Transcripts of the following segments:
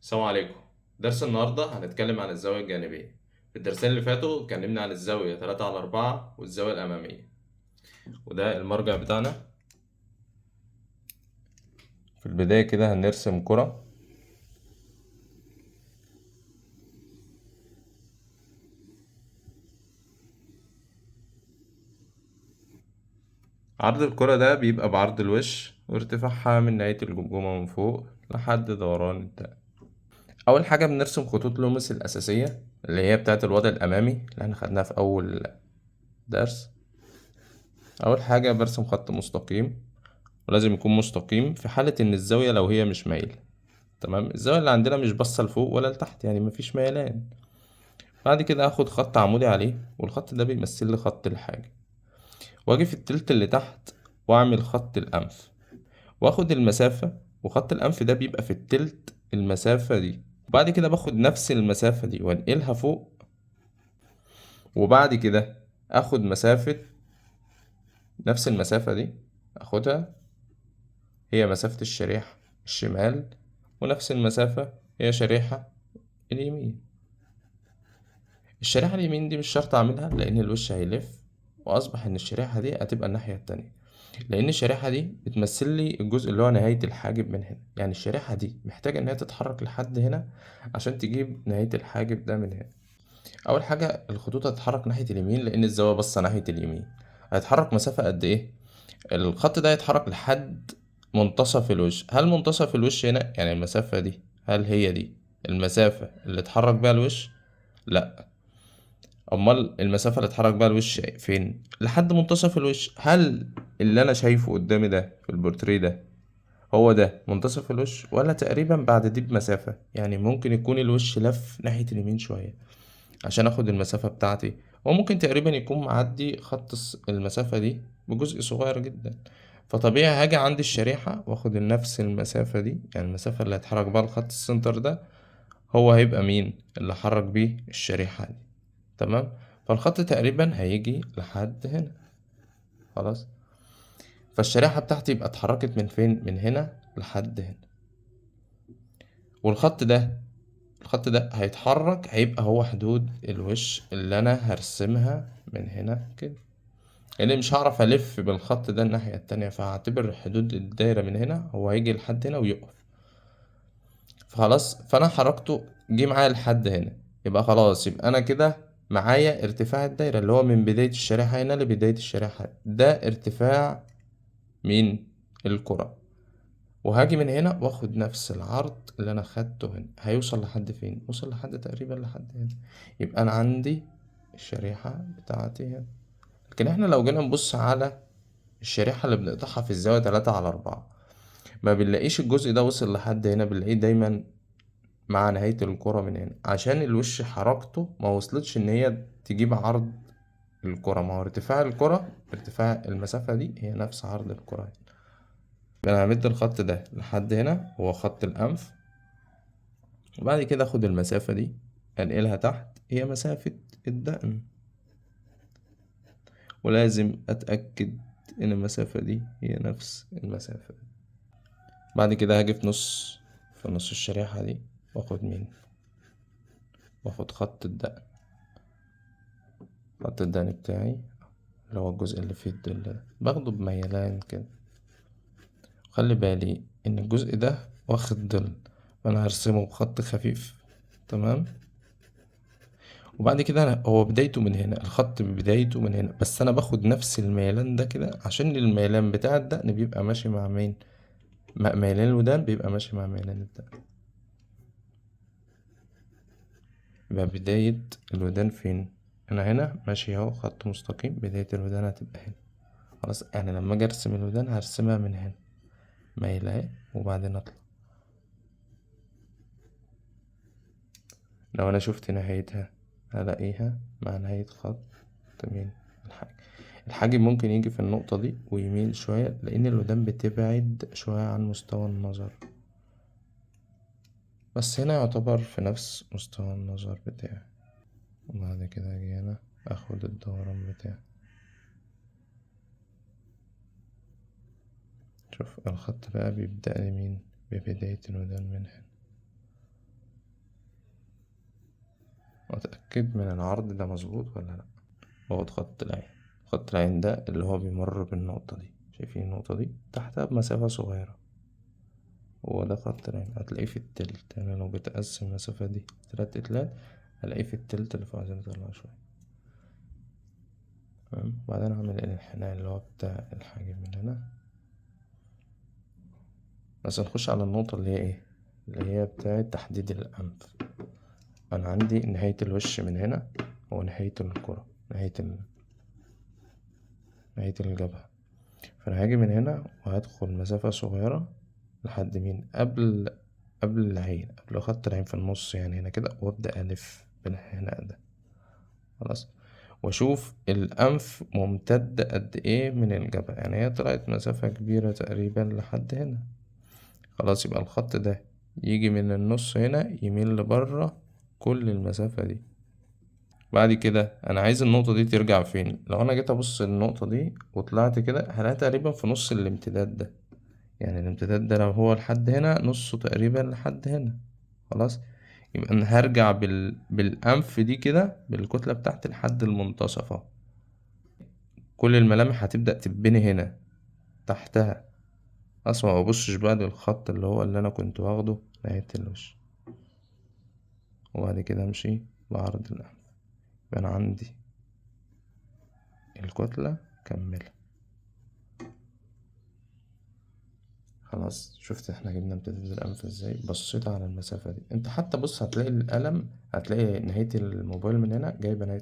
السلام عليكم. درس النهاردة هنتكلم عن الزاوية الجانبية. في الدرسين اللي فاتوا اتكلمنا عن الزاوية 3/4 والزاوية الأمامية، وده المرجع بتاعنا. في البداية كده هنرسم كرة. عرض الكرة ده بيبقى بعرض الوش وارتفاعها من نهاية الجمجمة من فوق لحد دوران الدقن. أول حاجة بنرسم خطوط لومس الأساسية اللي هي بتاعة الوضع الأمامي اللي احنا خدناها في أول درس. أول حاجة برسم خط مستقيم، ولازم يكون مستقيم في حالة إن الزاوية لو هي مش مايلة. تمام، الزاوية اللي عندنا مش باصة لفوق ولا لتحت، يعني مفيش ميلان. بعد كده هاخد خط عمودي عليه، والخط ده بيمثل لي خط الحاجة، واجي في التلت اللي تحت واعمل خط الأنف، واخد المسافة، وخط الأنف ده بيبقى في التلت المسافة دي. وبعد كده باخد نفس المسافة دي وانقلها فوق، وبعد كده اخد مسافة، نفس المسافة دي اخدها هي مسافة الشريحة الشمال، ونفس المسافة هي شريحة اليمين. الشريحة اليمين دي مش شرط أعملها لأن الوش هيلف، وأصبح إن الشريحة دي هتبقى الناحية التانية، لأن الشريحة دي بتمثل لي الجزء اللي هو نهاية الحاجب من هنا. يعني الشريحة دي محتاجة إنها تتحرك لحد هنا عشان تجيب نهاية الحاجب ده من هنا. أول حاجة الخطوط هتتحرك ناحية اليمين لأن الزاوية باصة ناحية اليمين. هيتحرك مسافة قد إيه؟ الخط ده هيتحرك لحد منتصف الوش. هل منتصف الوش هنا يعني المسافة دي، هل هي دي المسافة اللي اتحرك بيها الوش؟ لأ. امال المسافه اللي اتحرك بيها الوش فين؟ لحد منتصف الوش. هل اللي انا شايفه قدامي ده في البورتريه ده هو ده منتصف الوش، ولا تقريبا بعد دي بمسافه؟ يعني ممكن يكون الوش لف ناحيه اليمين شويه عشان اخد المسافه بتاعتي، وممكن تقريبا يكون معدي خط المسافه دي بجزء صغير جدا. فطبيعي هاجي عند الشريحه واخد نفس المسافه دي، يعني المسافه اللي هيتحرك بيها الخط السنتر ده هو هيبقى مين اللي حرك بيه الشريحه دي. تمام. فالخط تقريبا هيجي لحد هنا. خلاص. فالشريحة بتاعتي يبقى اتحركت من فين؟ من هنا لحد هنا. والخط ده، الخط ده هيتحرك، هيبقى هو حدود الوش اللي انا هرسمها من هنا كده، لان مش هعرف الف بالخط ده الناحية التانية، فهعتبر حدود الدايرة من هنا هو هيجي لحد هنا ويقف. فخلاص، فانا حركته جه معايا لحد هنا، يبقى خلاص، يبقى انا كده معايا ارتفاع الدايرة اللي هو من بداية الشريحة هنا لبداية الشريحة ده ارتفاع مين؟ الكرة. وهاجي من هنا واخد نفس العرض اللي انا خدته هنا، هيوصل لحد فين؟ يوصل لحد تقريبا لحد هنا. يبقى انا عندي الشريحة بتاعتي هنا. لكن احنا لو جينا نبص على الشريحة اللي بنقطعها في الزاوية 3/4، ما بنلاقيش الجزء ده وصل لحد هنا، بنلاقيه دايما مع نهاية الكرة من هنا، عشان الوش حركته ما وصلتش ان هي تجيب عرض الكرة. ما هو ارتفاع الكرة، ارتفاع المسافة دي هي نفس عرض الكرة. انا همد الخط ده لحد هنا، هو خط الانف، وبعد كده اخد المسافة دي انقلها تحت، هي مسافة الدقن. ولازم اتأكد ان المسافة دي هي نفس المسافة دي. بعد كده هاجي في نص الشريحة دي، واخد مين؟ واخد خط الدقن. خط الدقن بتاعي اللي هو الجزء اللي فيه الظل ده، باخده بميلان كده. خلي بالي ان الجزء ده واخد ظل، فانا هرسمه بخط خفيف. تمام. وبعد كده هو بدايته من هنا، الخط بدايته من هنا، بس انا باخد نفس الميلان ده كده عشان الميلان بتاع الدقن بيبقى ماشي مع مين؟ ميلان الودان بيبقى ماشي مع ميلان الدقن. يبقى بداية الودان فين؟ انا هنا ماشي اهو خط مستقيم، بداية الودان هتبقى هنا. خلاص، يعني لما اجي ارسم الودان هرسمها من هنا، مايلة اهي، وبعدين اطلع. لو انا شفت نهايتها هلاقيها مع نهاية خط مين؟ الحاجب. الحاجب ممكن يجي في النقطة دي ويميل شوية، لأن الودان بتبعد شوية عن مستوى النظر، بس هنا يعتبر في نفس مستوى النظر بتاعي. وبعد كده أجي هنا أخد الدوران بتاعي. شوف الخط بقى بيبدأ لي مين؟ ببداية الودان من هنا. اتأكد من العرض ده مظبوط ولا لأ. واخد خط العين. خط العين ده اللي هو بيمر بالنقطة دي، شايفين النقطة دي تحتها بمسافة صغيرة، هو ده خط العين. هتلاقيه في التلت، يعني لو بتقسم المسافة دي 3 تلات هلاقيه في التلت اللي فوق. عايزين نطلعه شوية. تمام. وبعدين أعمل الانحناء اللي هو بتاع الحاجب من هنا. بس نخش على النقطة اللي هي ايه، اللي هي بتاعة تحديد الأنف. أنا عندي نهاية الوش من هنا ونهاية الكرة، نهاية الجبهة. فأنا هاجي من هنا وهدخل مسافة صغيرة لحد مين، قبل العين، قبل خط العين في النص يعني هنا كده، وأبدأ ألف بالحناء ده. خلاص. وأشوف الأنف ممتد قد إيه من الجبهة، يعني هي طلعت مسافة كبيرة تقريبا لحد هنا. خلاص، يبقى الخط ده يجي من النص هنا يميل لبره كل المسافة دي. بعد كده انا عايز النقطة دي ترجع فين. لو انا جيت ابص النقطة دي وطلعت كده هلاقي تقريبا في نص الامتداد ده، يعني الامتداد ده لو هو لحد هنا نصه تقريبا لحد هنا. خلاص. يبقى انا هرجع بالانف دي كده بالكتلة بتاعتي لحد المنتصف اهو. كل الملامح هتبدأ تتبني هنا تحتها. اصلا ما ببصش بقى للخط اللي هو اللي انا كنت واخده نهاية الوش، وبعد كده امشي بعرض الانف. يبقى انا عندي الكتلة كملة. خلاص، شفت احنا جبنا امتداد الانف ازاي؟ بصيت على المسافة دي. انت حتى بص هتلاقي القلم، هتلاقي نهاية الموبايل من هنا جايبة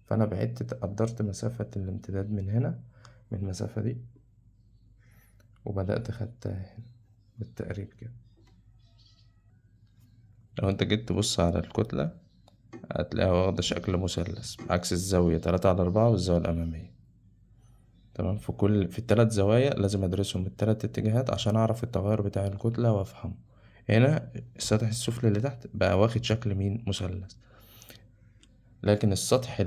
فانا بعدت قدرت مسافة الامتداد من هنا، من المسافة دي، وبدأت خدتها هنا بالتقريب كده. لو انت جيت تبص على الكتلة هتلاقيها واخدة شكل مثلث عكس الزاوية 3/4 والزاوية الأمامية. تمام. في التلات زوايا لازم أدرسهم بالتلات اتجاهات عشان أعرف التغير بتاع الكتلة وأفهمه. هنا السطح السفلي اللي تحت بقى واخد شكل مين، مثلث، لكن السطح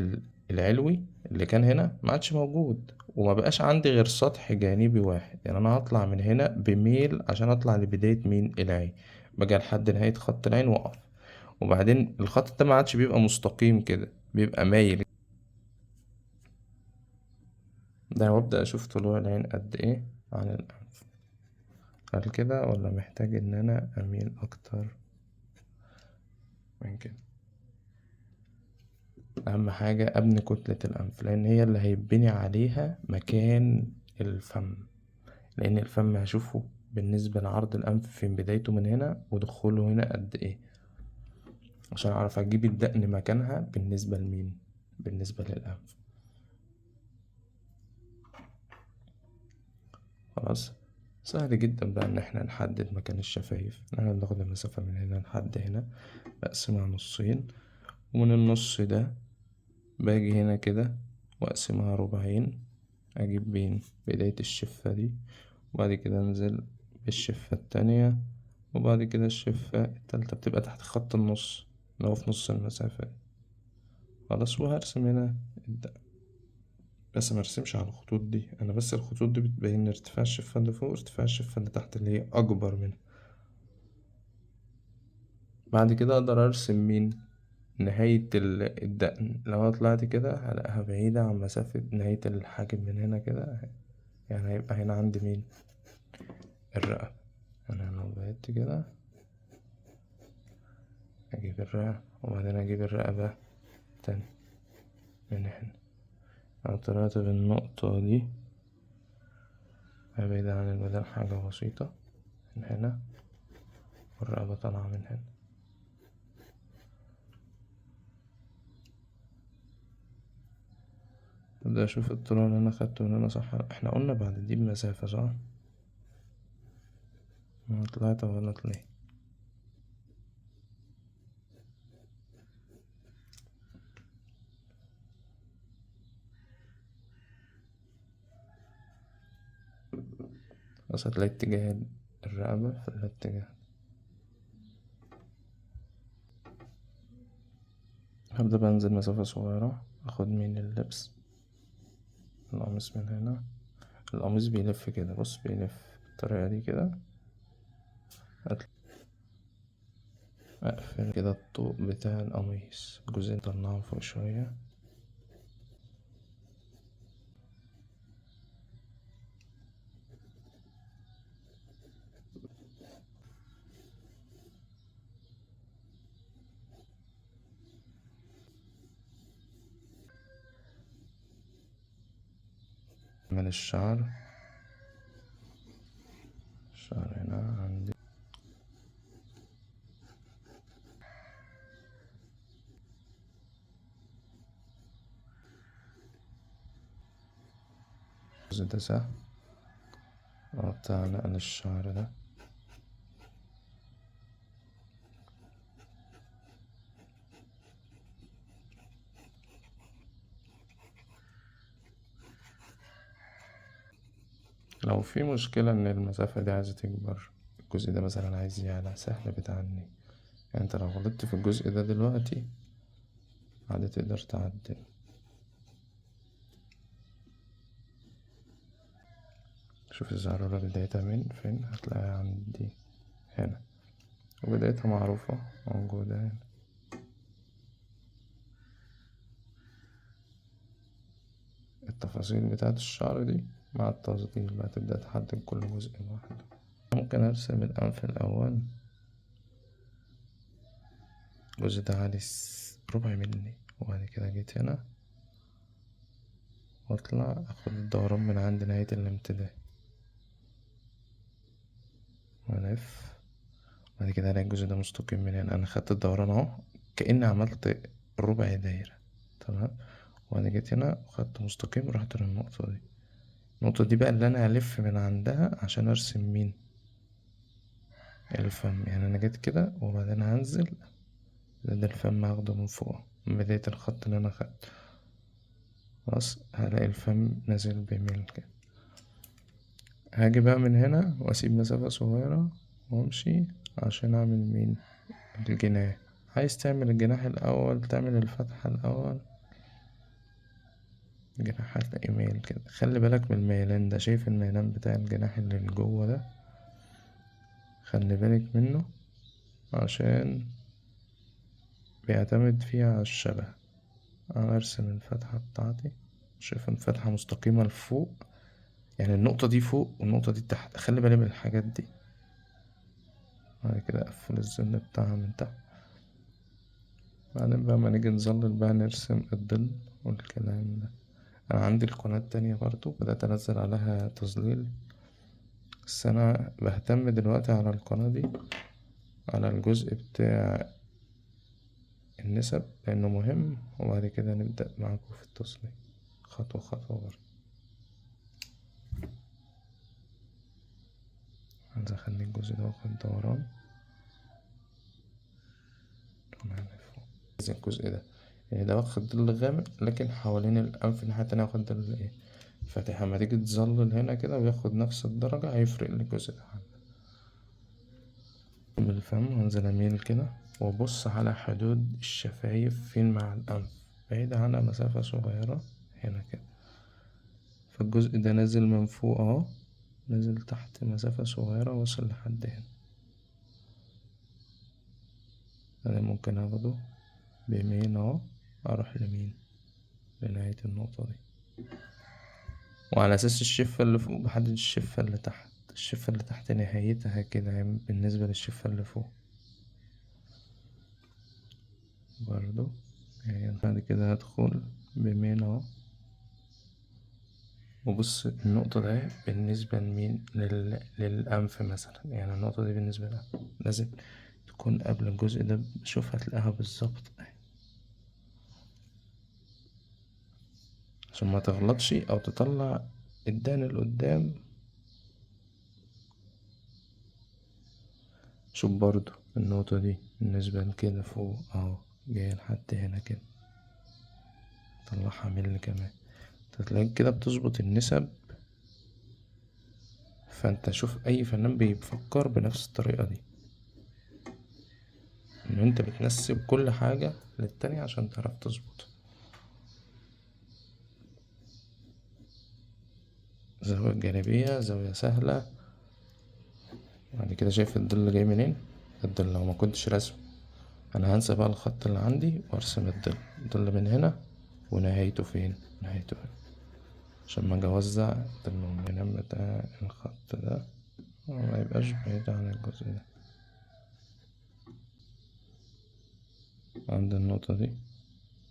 العلوي اللي كان هنا ما عادش موجود، وما بقاش عندي غير سطح جانبي واحد. يعني أنا هطلع من هنا بميل عشان أطلع لبداية مين، العين. باجي لحد نهاية خط العين وأقف، وبعدين الخط ده ما عادش بيبقى مستقيم كده، بيبقى مايل. ده وابدأ أشوف طلوع العين قد إيه عن الأنف. هل كده ولا محتاج إن أنا أميل أكتر من كده؟ أهم حاجة أبني كتلة الأنف، لأن هي اللي هيبني عليها مكان الفم. لأن الفم هشوفه بالنسبة لعرض الأنف فين، بدايته من هنا ودخوله هنا قد إيه، عشان أعرف أجيب الدقن مكانها بالنسبة لمين، بالنسبة للأنف. خلاص. سهل جدا بقى إن احنا نحدد مكان الشفايف. احنا بناخد المسافة من هنا لحد هنا، بقسمها نصين، ومن النص ده باجي هنا كده وأقسمها ربعين، أجيب بين بداية الشفة دي، وبعد كده أنزل بالشفة التانية، وبعد كده الشفة التالتة بتبقى تحت خط النص اللي هو في نص المسافة دي. خلاص. وهرسم هنا بس مرسمش على الخطوط دي أنا، بس الخطوط دي بتبين ارتفاع الشفة اللي فوق وارتفاع الشفة اللي تحت اللي هي أكبر منها. بعد كده أقدر أرسم مين، نهاية الدقن. لو أنا طلعت كده هلاقيها بعيدة عن مسافة نهاية الحاجب من هنا كده، يعني هيبقى هنا عندي مين، الرقبة. أنا لو بعدت كده أجيب الرقبة، وبعدين أجيب الرقبة تاني من هنا. لو طلعت بالنقطة دي بعيد عن الميدان حاجة بسيطة من هنا، والرقبة طالعة من هنا. أبدأ أشوف الطلوع اللي أنا خدته من هنا صح. احنا قلنا بعد دي بمسافة صح؟ أنا طلعت غلط ليه؟ بس هتلاقي اتجاه الرقبة في الاتجاه. هبدأ بنزل مسافة صغيرة، أخد من اللبس القميص من هنا. القميص بيلف كده، بص بيلف بالطريقة دي كده. اقفل كده الطوق بتاع القميص، الجزء نطلعه فوق شوية. من الشعر هنا عندي الجزء ده سهل، بتاع نقل الشعر ده. لو في مشكلة إن المسافة دي عايزة تكبر، الجزء ده مثلا عايز يعلى، سهل بتعني. يعني انت لو غلطت في الجزء ده دلوقتي عادي تقدر تعدل. شوف الزرارة بدايتها من فين، هتلاقيها عندي هنا، وبدايتها معروفة موجودة هنا. التفاصيل بتاعت الشعر دي مع التظليل بقى تبدأ تحدد كل جزء لوحده. ممكن أرسم الأنف الأول، الجزء ده عالي ربع ملي، وبعد كده جيت هنا واطلع اخد الدوران من عند نهاية الامتداد والف، بعد كده الاقي الجزء ده مستقيم من هنا. انا خدت الدوران اهو، كأني عملت ربع دايرة، تمام. وانا جيت هنا وخدت مستقيم، رحت للنقطة دي. النقطة دي بقى اللي انا هلف من عندها عشان ارسم مين؟ الفم. يعني انا جيت كده وبعدين هنزل، ده الفم هاخده من فوق من بداية الخط اللي انا خدته، خلاص هلاقي الفم نازل بميل كده. هاجي بقى من هنا واسيب مسافة صغيرة وامشي عشان اعمل مين؟ الجناح. عايز تعمل الجناح الاول، تعمل الفتحة الاول، الجناح هتلاقي مايل كده. خلي بالك من الميلان ده، شايف الميلان بتاع الجناح اللي جوه ده؟ خلي بالك منه عشان بيعتمد فيها على الشبه. انا ارسم الفتحة بتاعتي، شايف الفتحة مستقيمة لفوق، يعني النقطة دي فوق والنقطة دي تحت، خلي بالي من الحاجات دي. بعد كده اقفل الظل بتاعها من تحت. بعدين بقى ما نيجي نظلل بقى نرسم الظل والكلام ده. انا عندي القناة التانية برضو بدأت انزل عليها تظليل، بس انا بهتم دلوقتي على القناة دي على الجزء بتاع النسب لانه مهم، وبعد كده نبدأ معاكم في التصليح خطوة خطوة برضو. عايز اخلي الجزء ده واخد دوران، عايز الجزء ده يعني ده واخد ظل غامق، لكن حوالين الأنف الناحية التانية واخد ظل ايه؟ فاتح. اما تيجي تظلل هنا كده وياخد نفس الدرجة هيفرق لي الجزء ده بالفم. وانزل اميل كده وابص على حدود الشفايف فين مع الأنف، بعيد عنها مسافة صغيرة هنا كده. فالجزء ده نازل من فوق اهو، نازل تحت مسافة صغيرة وصل لحد هنا. أنا ممكن اخده بيمين اهو، اروح لمين؟ لنهاية النقطة دي. وعلى أساس الشفة اللي فوق بحدد الشفة اللي تحت. الشفة اللي تحت نهايتها كده يعني بالنسبة للشفة اللي فوق برضو. يعني بعد كده هدخل بيمين اهو، وبص النقطة دي بالنسبة لمين؟ للأنف مثلا. يعني النقطة دي بالنسبة لها لازم تكون قبل الجزء ده، شوف هتلاقيها بالظبط عشان ما تغلطش أو تطلع الدان لقدام. شوف برضو النقطة دي بالنسبة لكده فوق اهو، جاية لحد هنا كده، طلعها مل كمان. تلاقيك كده بتظبط النسب. فانت شوف اي فنان بيفكر بنفس الطريقة دي، ان انت بتنسب كل حاجة للتانية عشان تعرف تظبط. زاوية جانبية، زاوية سهلة. بعد كده شايف الظل جاي منين؟ الظل لو ما كنتش رسم انا هنسى بقى الخط اللي عندي وارسم الظل من هنا، ونهايته فين؟ نهايته هنا، عشان ما اجي اوزع الظل من هنا بتاع الخط ده ما يبقاش بعيد عن الجزء ده. عند النقطة دي،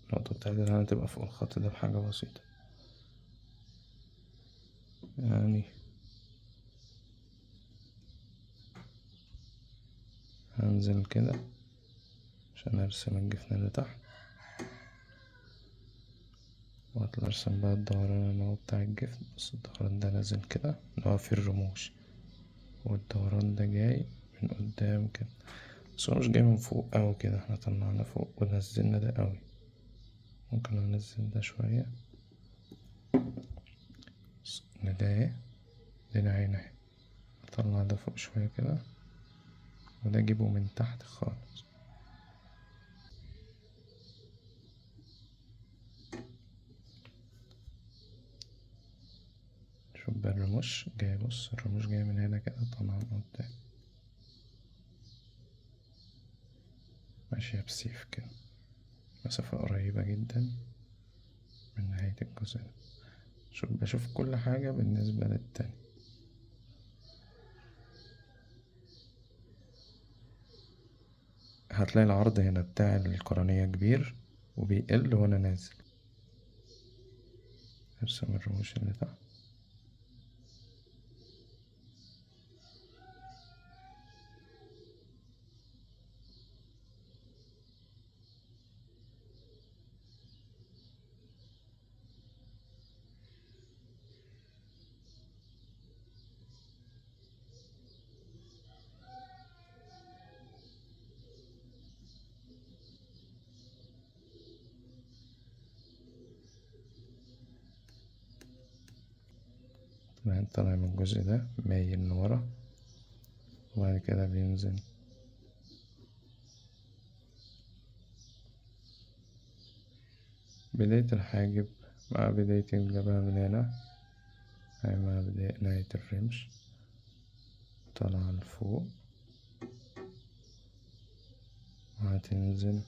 النقطة بتاعتي اللي هتبقى فوق الخط ده بحاجة بسيطة، يعني هنزل كده عشان ارسم الجفن اللي تحت، واطلع ارسم بقى الدوران اللي هو بتاع الجفن. بس الدوران ده نازل كده اللي هو فيه الرموش، والدوران ده جاي من قدام كده، بس هو مش جاي من فوق اوي كده، احنا طلعنا فوق ونزلنا ده اوي. ممكن ننزل ده شوية، ده اهي، دي العين اهي، اطلع ده فوق شوية كده، وده اجيبه من تحت خالص. شوف بقى الرموش جاي، بص الرموش جاي من هنا كده طالعة من قدام، ماشية بسيف كده، مسافة قريبة جدا من نهاية الجزء ده. بشوف كل حاجة بالنسبة للتاني. هتلاقي العرض هنا بتاع القرنية كبير وبيقل وانا نازل. ارسم الرموش اللي تحت. طالع من الجزء ده مايل لورا، وبعد كده بينزل. بداية الحاجب مع بداية الجبهة من هنا، مع بداية نهاية الرمش، طالعة لفوق وهتنزل.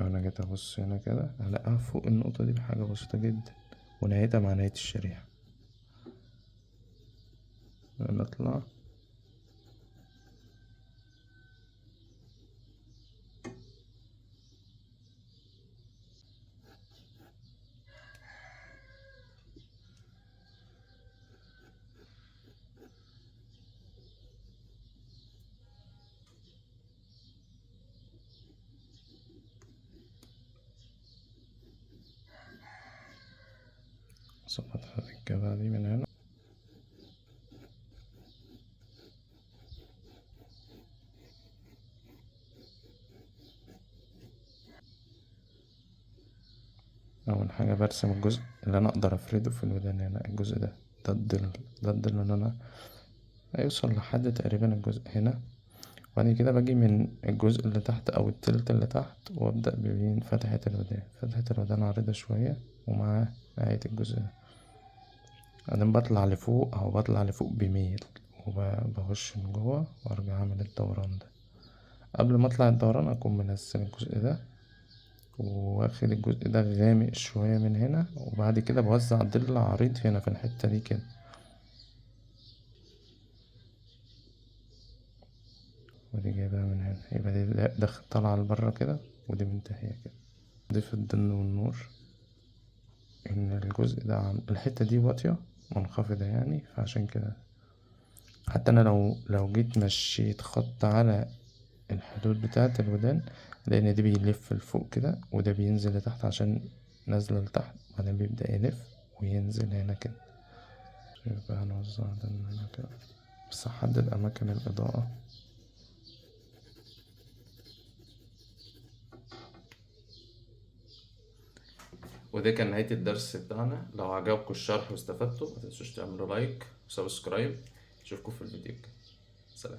لو انا جيت ابص هنا كده هلاقيها فوق النقطة دي بحاجة بسيطة جدا، ونهايتها مع نهاية الشريحة. نطلع ظبط الجبهة دي من هنا. أول حاجة برسم الجزء اللي أنا أقدر أفرده في الودان هنا، الجزء ده، ده الضل اللي أنا هيوصل لحد تقريبا الجزء هنا. وبعد كده باجي من الجزء اللي تحت أو التلت اللي تحت، وأبدأ بين فتحة الودان. فتحة الودان عريضة شوية ومع نهاية الجزء ده، بعدين بطلع لفوق أو بطلع لفوق بميل، وبخش من جوه وأرجع أعمل الدوران ده. قبل ما أطلع الدوران أكون منزل الجزء ده، واخد الجزء ده غامق شوية من هنا، وبعد كده بوزع ضلع عريض هنا في الحتة دي كده، ودي جايبها من هنا، يبقى دي طالعة لبره كده، ودي منتهية كده. ضيف الظل والنور ان الجزء ده الحتة دي واطية منخفضة يعني، فعشان كده حتى انا لو جيت مشيت خط على الحدود بتاعة الودان، لان دي بيلف لفوق كده وده بينزل لتحت عشان نازلة لتحت، بعدين بيبدأ يلف وينزل هنا كده. يبقى هنوزع ده من هنا كده، بس هحدد أماكن الإضاءة. وده كان نهاية الدرس بتاعنا. لو عجبكم الشرح واستفدتوا متنسوش تعملوا لايك وسبسكرايب. اشوفكم في الفيديو الجاي. سلام.